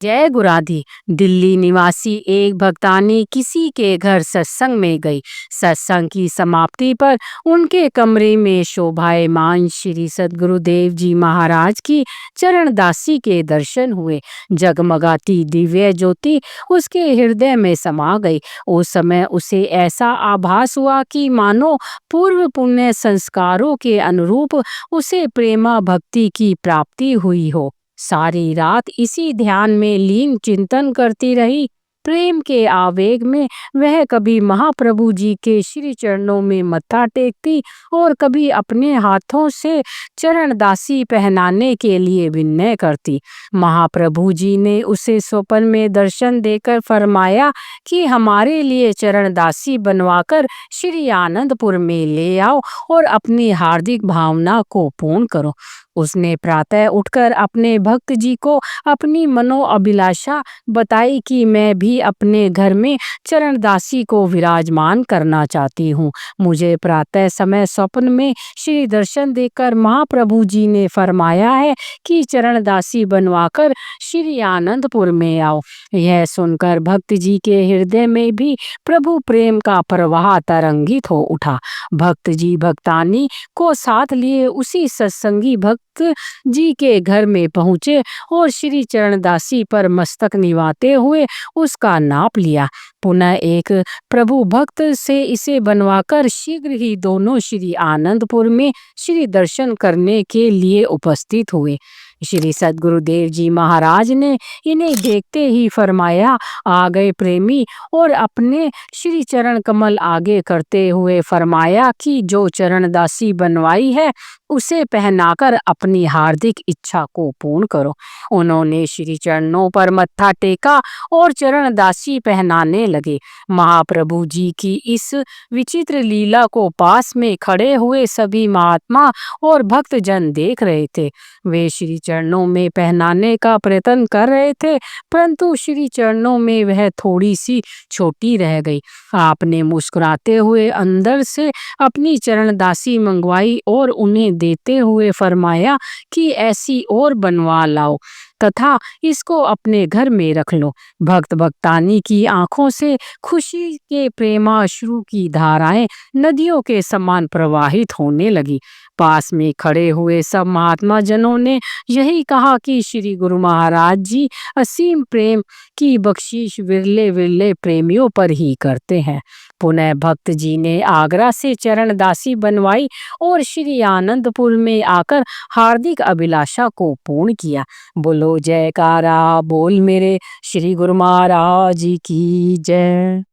जय गुराधी। दिल्ली निवासी एक भक्तानी किसी के घर सत्संग में गई। सत्संग की समाप्ति पर उनके कमरे में शोभायमान श्री सद्गुरुदेव जी महाराज की चरणदासी के दर्शन हुए। जगमगाती दिव्य ज्योति उसके हृदय में समा गई। उस समय उसे ऐसा आभास हुआ कि मानो पूर्व पुण्य संस्कारों के अनुरूप उसे प्रेमा भक्ति की प्राप्ति हुई हो। सारी रात इसी ध्यान में लीन चिंतन करती रही। प्रेम के आवेग में वह कभी महाप्रभु जी के श्री चरणों में मत्था टेकती और कभी अपने हाथों से चरणदासी पहनाने के लिए विनय करती। महाप्रभु जी ने उसे स्वप्न में दर्शन देकर फरमाया कि हमारे लिए चरणदासी बनवाकर श्री आनंदपुर में ले आओ और अपनी हार्दिक भावना को पूर्ण करो। उसने प्रातः उठकर अपने भक्त जी को अपनी मनोअभिलाषा बताई कि मैं भी अपने घर में चरणदासी को विराजमान करना चाहती हूँ। मुझे प्रातः समय स्वप्न में श्री दर्शन देकर महाप्रभु जी ने फरमाया है कि चरणदासी बनवाकर श्री आनंदपुर में आओ। यह सुनकर भक्त जी के हृदय में भी प्रभु प्रेम का प्रवाह तरंगित हो उठा। भक्त जी भक्तानी को साथ लिए उसी सत्संगी भक्त जी के घर में पहुँचे और श्री चरणदासी पर मस्तक निवाते हुए उसका नाप लिया। पुनः एक प्रभु भक्त से इसे बनवाकर शीघ्र ही दोनों श्री आनंदपुर में श्री दर्शन करने के लिए उपस्थित हुए। श्री सद्गुरुदेव जी महाराज ने इन्हें देखते ही फरमाया, आ गए प्रेमी, और अपने श्री चरण कमल आगे करते हुए फरमाया कि जो चरणदासी बनवाई है उसे पहनाकर अपनी हार्दिक इच्छा को पूर्ण करो। उन्होंने श्री चरणों पर मत्था टेका और चरणदासी पहनाने लगे। महाप्रभु जी की इस विचित्र लीला को पास में खड़े हुए सभी महात्मा और भक्त जन देख रहे थे। वे श्री चरणों में पहनाने का प्रयत्न कर रहे थे, परंतु श्री चरणों में वह थोड़ी सी छोटी रह गई। आपने मुस्कुराते हुए अंदर से अपनी चरणदासी मंगवाई और उन्हें देते हुए फरमाया कि ऐसी और बनवा लाओ तथा इसको अपने घर में रख लो। भक्त भक्तानी की आंखों से खुशी के प्रेमाश्रु की धाराएं नदियों के समान प्रवाहित होने लगी। पास में खड़े हुए सब महात्मा जनों ने यही कहा कि श्री गुरु महाराज जी असीम प्रेम की बख्शीश विरले विरले प्रेमियों पर ही करते हैं। पुनः भक्त जी ने आगरा से चरणदासी बनवाई और श्री आनंदपुर में आकर हार्दिक अभिलाषा को पूर्ण किया। बोलो जयकारा बोल मेरे श्री गुरु महाराज की जय।